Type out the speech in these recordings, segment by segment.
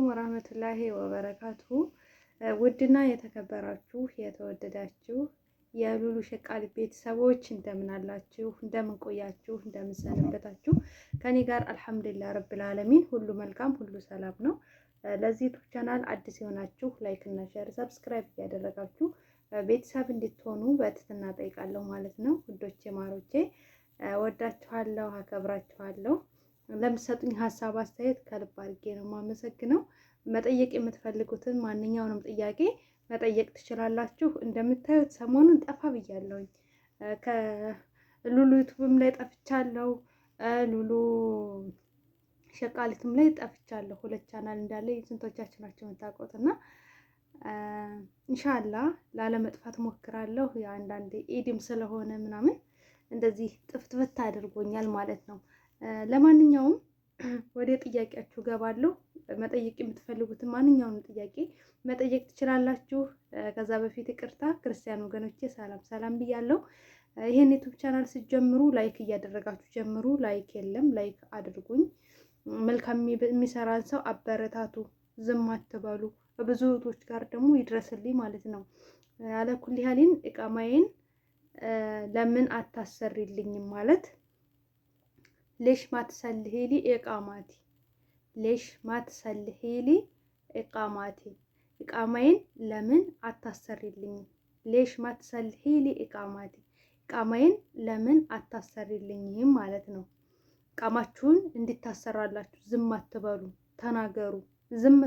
አለይኩም ወራህመቱላሂ ወበረካቱሁ። ውድና የተከበራችሁ የተወደዳችሁ የሉሉ ሸቃሊ ቤተሰቦች እንደምን አላችሁ? እንደምን ቆያችሁ? እንደምን ሰነበታችሁ? ከኔ ጋር አልሐምዱሊላህ ረብል ዓለሚን ሁሉ መልካም፣ ሁሉ ሰላም ነው። ለዚህ ዩቲዩብ ቻናል አዲስ የሆናችሁ ላይክ እና ሼር፣ ሰብስክራይብ እያደረጋችሁ ቤተሰብ እንድትሆኑ በትህትና ጠይቃለሁ ማለት ነው። ውዶቼ ማሮቼ ወዳችኋለሁ፣ አከብራችኋለሁ። ለምትሰጡኝ ሀሳብ አስተያየት ከልብ አድርጌ ነው የማመሰግነው። መጠየቅ የምትፈልጉትን ማንኛውንም ጥያቄ መጠየቅ ትችላላችሁ። እንደምታዩት ሰሞኑን ጠፋ ብያለሁኝ። ከሉሉ ዩቱብም ላይ ጠፍቻለሁ፣ ሉሉ ሸቃሊትም ላይ ጠፍቻለሁ። ሁለት ቻናል እንዳለ ስንቶቻችሁ ናቸው የምታውቁት? እና ኢንሻአላህ ላለመጥፋት ሞክራለሁ። የአንዳንዴ ኢድም ስለሆነ ምናምን እንደዚህ ጥፍትፍት አድርጎኛል ማለት ነው። ለማንኛውም ወደ ጥያቄያችሁ ገባለሁ። መጠየቅ የምትፈልጉትን ማንኛውንም ጥያቄ መጠየቅ ትችላላችሁ። ከዛ በፊት ይቅርታ ክርስቲያን ወገኖቼ ሰላም ብያለሁ። ይሄን ዩቲዩብ ቻናል ስትጀምሩ ላይክ እያደረጋችሁ ጀምሩ። ላይክ የለም፣ ላይክ አድርጉኝ። መልካም የሚሰራን ሰው አበረታቱ፣ ዝም አትበሉ። ብዙ እህቶች ጋር ደግሞ ይድረስልኝ ማለት ነው። አለኩል ያህልን እቃማዬን ለምን አታሰሪልኝም ማለት ሌሽ ማትሰልሂሊ ኢቃማቲ፣ ሌሽ ማትሰልሂሊ ኢቃማቲ፣ ኢቃማዬን ለምን አታሰሪልኝም? ሌሽ ማትሰልሂሊ ኢቃማቲ፣ ኢቃማዬን ለምን አታሰሪልኝም ማለት ነው። ኢቃማችሁን እንዲታሰራላችሁ ዝም አትበሉ፣ ተናገሩ። ዝም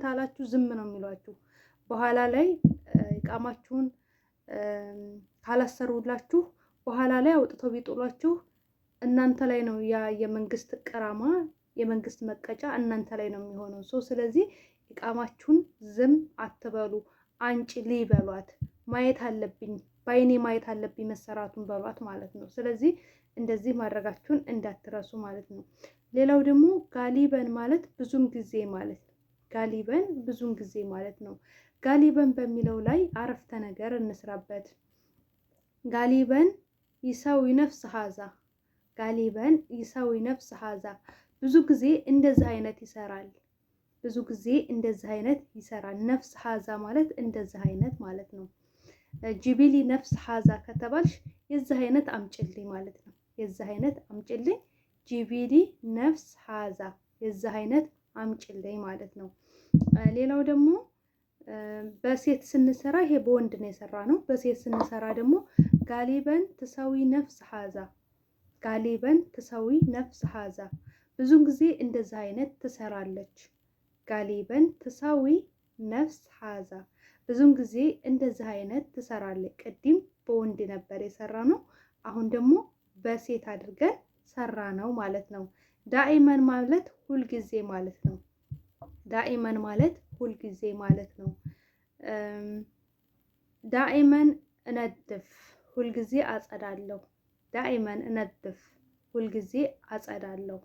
ታላችሁ ዝም ነው የሚሏችሁ። በኋላ ላይ ኢቃማችሁን ካላሰሩላችሁ በኋላ ላይ አውጥተው ቢጥሏችሁ እናንተ ላይ ነው ያ የመንግስት ቅራማ፣ የመንግስት መቀጫ እናንተ ላይ ነው የሚሆነው። ስለዚህ ኢቃማችሁን ዝም አትበሉ፣ አንጭ ሊበሏት፣ ማየት አለብኝ በአይኔ ማየት አለብኝ መሰራቱን በሏት ማለት ነው። ስለዚህ እንደዚህ ማድረጋችሁን እንዳትረሱ ማለት ነው። ሌላው ደግሞ ጋሊበን ማለት ብዙም ጊዜ ማለት ነው። ጋሊበን ብዙም ጊዜ ማለት ነው። ጋሊበን በሚለው ላይ አረፍተ ነገር እንስራበት። ጋሊበን ይሰዊ ነፍስ ሀዛ፣ ጋሊበን ይሰዊ ነፍስ ሀዛ፣ ብዙ ጊዜ እንደዚህ አይነት ይሰራል። ብዙ ጊዜ እንደዚህ አይነት ይሰራል። ነፍስ ሀዛ ማለት እንደዚህ አይነት ማለት ነው። ጂቢሊ ነፍስ ሀዛ ከተባልሽ የዚህ አይነት አምጭልኝ ማለት ነው። የዚህ አይነት አምጭልኝ፣ ጂቢሊ ነፍስ ሀዛ፣ የዚህ አይነት አምጭልኝ ማለት ነው። ሌላው ደግሞ በሴት ስንሰራ ይሄ በወንድ ነው የሰራ ነው። በሴት ስንሰራ ደግሞ ጋሊበን ትሰዊ ነፍስ ሀዛ፣ ጋሊበን ትሰዊ ነፍስ ሀዛ፣ ብዙን ጊዜ እንደዚህ አይነት ትሰራለች። ጋሊበን ትሰዊ ነፍስ ሀዛ፣ ብዙን ጊዜ እንደዚህ አይነት ትሰራለች። ቅድም በወንድ ነበር የሰራ ነው፣ አሁን ደግሞ በሴት አድርገን ሰራ ነው ማለት ነው። ዳኢመን ማለት ሁልጊዜ ማለት ነው። ዳኢመን ማለት ሁልጊዜ ማለት ነው። ዳኢመን እነድፍ፣ ሁልጊዜ አጸዳለሁ። ዳኢመን እነድፍ፣ ሁልጊዜ አጸዳለሁ።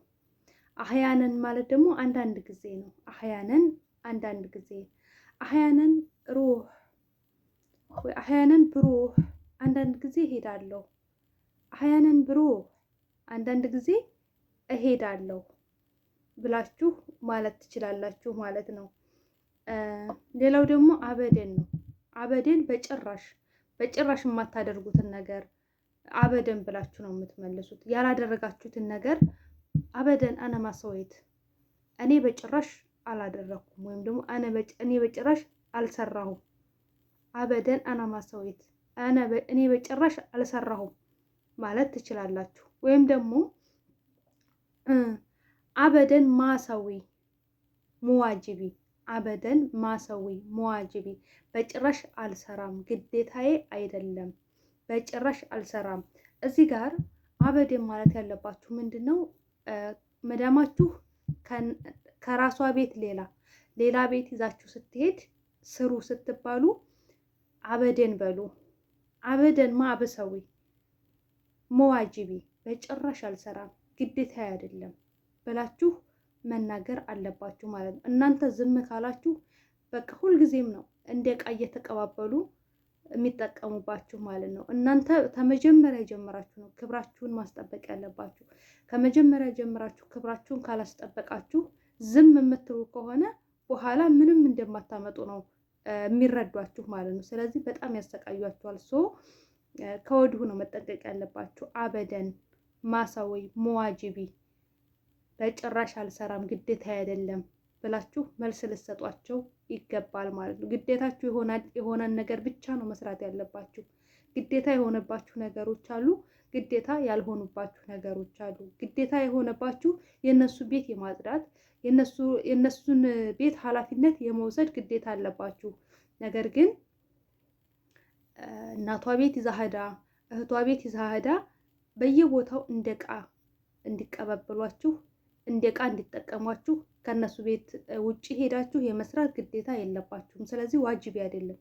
አህያነን ማለት ደግሞ አንዳንድ ጊዜ ነው። አህያነን አንዳንድ ጊዜ፣ አህያነን ሩህ ወይ አህያነን ብሩህ፣ አንዳንድ ጊዜ እሄዳለሁ። አህያነን ብሩህ፣ አንዳንድ ጊዜ እሄዳለሁ ብላችሁ ማለት ትችላላችሁ ማለት ነው። ሌላው ደግሞ አበደን ነው። አበደን በጭራሽ በጭራሽ የማታደርጉትን ነገር አበደን ብላችሁ ነው የምትመልሱት። ያላደረጋችሁትን ነገር አበደን አነ ማሰወይት፣ እኔ በጭራሽ አላደረኩም፣ ወይም ደግሞ እኔ በጭራሽ አልሰራሁም። አበደን አነ ማሰወይት፣ እኔ በጭራሽ አልሰራሁም ማለት ትችላላችሁ። ወይም ደግሞ አበደን ማሰዊ ሙዋጅቢ፣ አበደን ማሰዊ ሙዋጅቢ፣ በጭራሽ አልሰራም፣ ግዴታዬ አይደለም፣ በጭራሽ አልሰራም። እዚህ ጋር አበደን ማለት ያለባችሁ ምንድን ነው? መዳማችሁ ከራሷ ቤት ሌላ ቤት ይዛችሁ ስትሄድ ስሩ ስትባሉ አበደን በሉ። አበደን ማበሰዊ ሙዋጅቢ፣ በጭራሽ አልሰራም፣ ግዴታዬ አይደለም ብላችሁ መናገር አለባችሁ ማለት ነው። እናንተ ዝም ካላችሁ በቃ ሁልጊዜም ነው እንደ ዕቃ እየተቀባበሉ የሚጠቀሙባችሁ ማለት ነው። እናንተ ከመጀመሪያ ጀምራችሁ ነው ክብራችሁን ማስጠበቅ ያለባችሁ። ከመጀመሪያ ጀምራችሁ ክብራችሁን ካላስጠበቃችሁ ዝም የምትሉ ከሆነ በኋላ ምንም እንደማታመጡ ነው የሚረዷችሁ ማለት ነው። ስለዚህ በጣም ያሰቃያችኋል። ከወዲሁ ነው መጠንቀቅ ያለባችሁ። አበደን ማሳወይ መዋጅቢ በጭራሽ አልሰራም ግዴታ አይደለም ብላችሁ መልስ ልሰጧቸው ይገባል ማለት ነው። ግዴታችሁ የሆነን ነገር ብቻ ነው መስራት ያለባችሁ። ግዴታ የሆነባችሁ ነገሮች አሉ፣ ግዴታ ያልሆኑባችሁ ነገሮች አሉ። ግዴታ የሆነባችሁ የነሱ ቤት የማጽዳት የነሱን ቤት ኃላፊነት የመውሰድ ግዴታ አለባችሁ። ነገር ግን እናቷ ቤት ይዛ ሄዳ እህቷ ቤት ይዛ ሄዳ በየቦታው እንደ ዕቃ እንዲቀበሏችሁ እንደ ዕቃ እንዲጠቀሟችሁ ከነሱ ቤት ውጪ ሄዳችሁ የመስራት ግዴታ የለባችሁም። ስለዚህ ዋጅቢ አይደለም።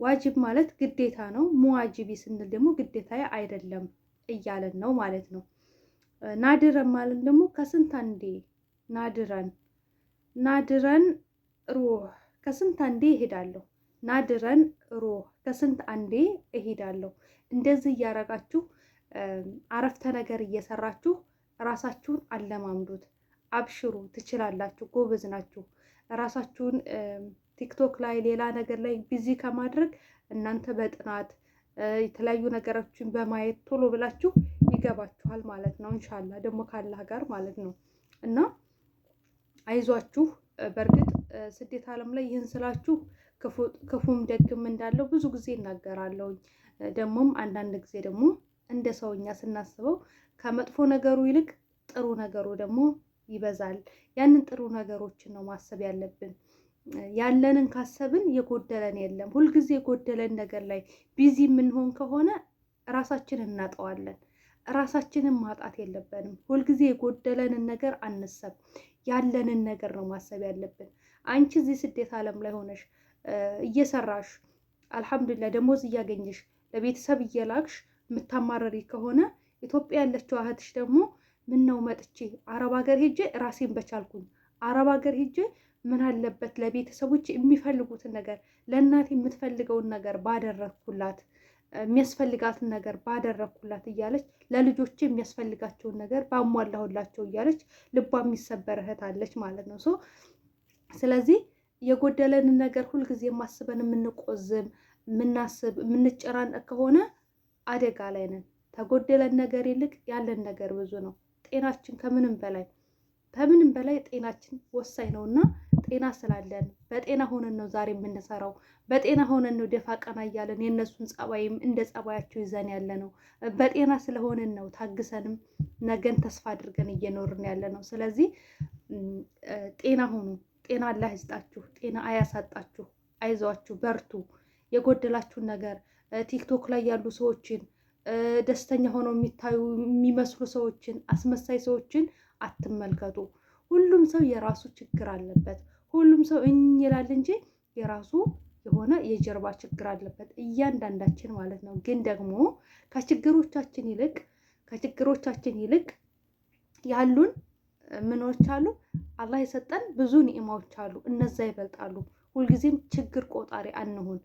ዋጅብ ማለት ግዴታ ነው። ሙዋጅቢ ስንል ደግሞ ግዴታ አይደለም እያለን ነው ማለት ነው። ናድረን ማለት ደግሞ ከስንት አንዴ ናድረን ሩህ ከስንት አንዴ እሄዳለሁ። ናድረን ሩህ ከስንት አንዴ እሄዳለሁ። እንደዚህ እያረጋችሁ አረፍተ ነገር እየሰራችሁ ራሳችሁን አለማምዱት። አብሽሩ፣ ትችላላችሁ፣ ጎበዝ ናችሁ። ራሳችሁን ቲክቶክ ላይ ሌላ ነገር ላይ ቢዚ ከማድረግ እናንተ በጥናት የተለያዩ ነገሮችን በማየት ቶሎ ብላችሁ ይገባችኋል ማለት ነው። እንሻላ ደግሞ ካላህ ጋር ማለት ነው። እና አይዟችሁ። በእርግጥ ስደት ዓለም ላይ ይህን ስላችሁ ክፉም ደግም እንዳለው ብዙ ጊዜ እናገራለሁ። ደግሞም አንዳንድ ጊዜ ደግሞ እንደ ሰውኛ ስናስበው ከመጥፎ ነገሩ ይልቅ ጥሩ ነገሩ ደግሞ ይበዛል። ያንን ጥሩ ነገሮችን ነው ማሰብ ያለብን። ያለንን ካሰብን የጎደለን የለም። ሁልጊዜ የጎደለን ነገር ላይ ቢዚ የምንሆን ከሆነ ራሳችንን እናጠዋለን። ራሳችንን ማጣት የለብንም። ሁልጊዜ የጎደለንን ነገር አንሰብ፣ ያለንን ነገር ነው ማሰብ ያለብን። አንቺ እዚህ ስደት ዓለም ላይ ሆነሽ እየሰራሽ አልሐምዱሊላህ ደሞዝ እያገኘሽ ለቤተሰብ እየላክሽ የምታማረሪ ከሆነ ኢትዮጵያ ያለችው እህትሽ ደግሞ ምን ነው መጥቼ አረብ ሀገር ሄጄ ራሴን በቻልኩኝ፣ አረብ ሀገር ሄጄ ምን አለበት ለቤተሰቦች የሚፈልጉትን ነገር ለእናቴ የምትፈልገውን ነገር ባደረግኩላት፣ የሚያስፈልጋትን ነገር ባደረግኩላት እያለች ለልጆች የሚያስፈልጋቸውን ነገር ባሟላሁላቸው እያለች ልቧ የሚሰበር እህት አለች ማለት ነው። ስለዚህ የጎደለንን ነገር ሁልጊዜ ማስበን የምንቆዝም የምናስብ የምንጨናነቅ ከሆነ አደጋ ላይ ነን። ተጎደለን ነገር ይልቅ ያለን ነገር ብዙ ነው። ጤናችን ከምንም በላይ ጤናችን ወሳኝ ነው እና ጤና ስላለን በጤና ሆነን ነው ዛሬ የምንሰራው። በጤና ሆነን ነው ደፋ ቀና እያለን የእነሱን ጸባይም እንደ ጸባያቸው ይዘን ያለ ነው። በጤና ስለሆነን ነው ታግሰንም ነገን ተስፋ አድርገን እየኖርን ያለ ነው። ስለዚህ ጤና ሆኑ። ጤና አላህ ይስጣችሁ። ጤና አያሳጣችሁ። አይዟችሁ፣ በርቱ። የጎደላችሁን ነገር ቲክቶክ ላይ ያሉ ሰዎችን ደስተኛ ሆነው የሚታዩ የሚመስሉ ሰዎችን አስመሳይ ሰዎችን አትመልከቱ። ሁሉም ሰው የራሱ ችግር አለበት። ሁሉም ሰው ይላል እንጂ የራሱ የሆነ የጀርባ ችግር አለበት እያንዳንዳችን ማለት ነው። ግን ደግሞ ከችግሮቻችን ይልቅ ያሉን ምኖች አሉ። አላህ የሰጠን ብዙ ኒዕማዎች አሉ። እነዛ ይበልጣሉ። ሁልጊዜም ችግር ቆጣሪ አንሁን።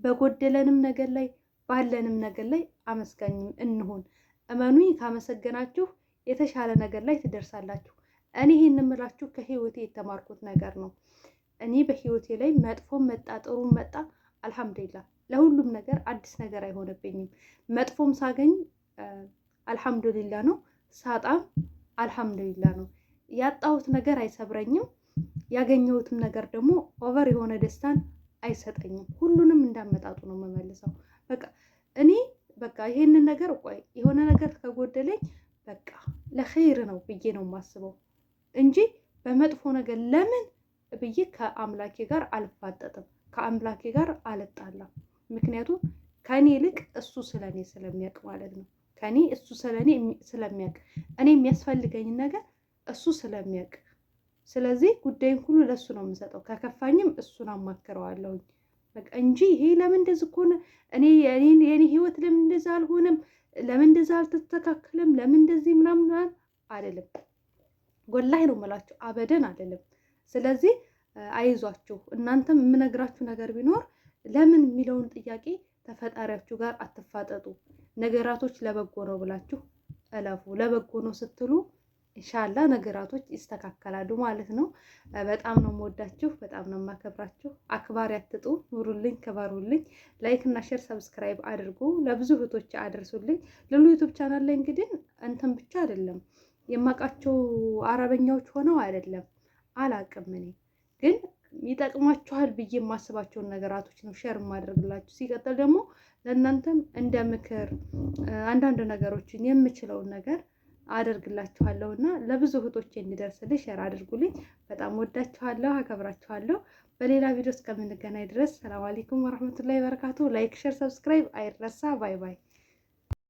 በጎደለንም ነገር ላይ ባለንም ነገር ላይ አመስጋኝም እንሁን። እመኑኝ፣ ካመሰገናችሁ የተሻለ ነገር ላይ ትደርሳላችሁ። እኔ ይህን የምላችሁ ከህይወቴ የተማርኩት ነገር ነው። እኔ በህይወቴ ላይ መጥፎም መጣ ጥሩም መጣ አልሐምዱሊላህ፣ ለሁሉም ነገር አዲስ ነገር አይሆንብኝም። መጥፎም ሳገኝ አልሐምዱሊላህ ነው፣ ሳጣም አልሐምዱሊላህ ነው። ያጣሁት ነገር አይሰብረኝም፣ ያገኘሁትም ነገር ደግሞ ኦቨር የሆነ ደስታን አይሰጠኝም። ሁሉንም እንዳመጣጡ ነው የምመልሰው። በቃ ይሄንን ነገር ቆይ የሆነ ነገር ከጎደለኝ በቃ ለኸይር ነው ብዬ ነው የማስበው እንጂ በመጥፎ ነገር ለምን ብዬ ከአምላኬ ጋር አልፋጠጥም፣ ከአምላኬ ጋር አልጣላም። ምክንያቱም ከኔ ይልቅ እሱ ስለኔ ስለሚያውቅ ማለት ነው። ከኔ እሱ ስለኔ ስለሚያውቅ እኔ የሚያስፈልገኝን ነገር እሱ ስለሚያውቅ፣ ስለዚህ ጉዳይን ሁሉ ለእሱ ነው የምሰጠው። ከከፋኝም እሱን አማክረዋለሁኝ በቃ እንጂ ይሄ ለምን እንደዚህ ሆነ፣ የኔ ህይወት ለምን እንደዛ አልሆነም፣ ለምን እንደዛ አልተስተካከለም፣ ለምን እንደዚህ ምናምን አይደለም። ወላሂ ነው የምላችሁ፣ አበደን አይደለም። ስለዚህ አይዟችሁ። እናንተም የምነግራችሁ ነገር ቢኖር ለምን የሚለውን ጥያቄ ተፈጣሪያችሁ ጋር አትፋጠጡ። ነገራቶች ለበጎ ነው ብላችሁ እለፉ። ለበጎ ነው ስትሉ ኢንሻአላህ ነገራቶች ይስተካከላሉ ማለት ነው። በጣም ነው የምወዳችሁ፣ በጣም ነው የማከብራችሁ። አክባሪ አትጡ፣ ኑሩልኝ፣ ክበሩልኝ። ላይክ እና ሼር ሰብስክራይብ አድርጉ፣ ለብዙ እህቶች አድርሱልኝ። ሉሉ ዩቲዩብ ቻናል ላይ እንግዲህ እንትን ብቻ አይደለም የማውቃቸው አረበኛዎች ሆነው አይደለም አላቅም። እኔ ግን ይጠቅማችኋል ብዬ የማስባቸውን ነገራቶች ነው ሼር የማደርግላችሁ። ሲቀጥል ደግሞ ለእናንተም እንደ ምክር አንዳንድ ነገሮችን የምችለውን ነገር አደርግላችኋለሁ እና ለብዙ እህቶቼ እንዲደርስልኝ ሼር አድርጉልኝ። በጣም ወዳችኋለሁ፣ አከብራችኋለሁ። በሌላ ቪዲዮ እስከምንገናኝ ድረስ ሰላም አለይኩም ወራህመቱላሂ ወበረካቱ። ላይክ ሼር ሰብስክራይብ አይረሳ። ባይ ባይ።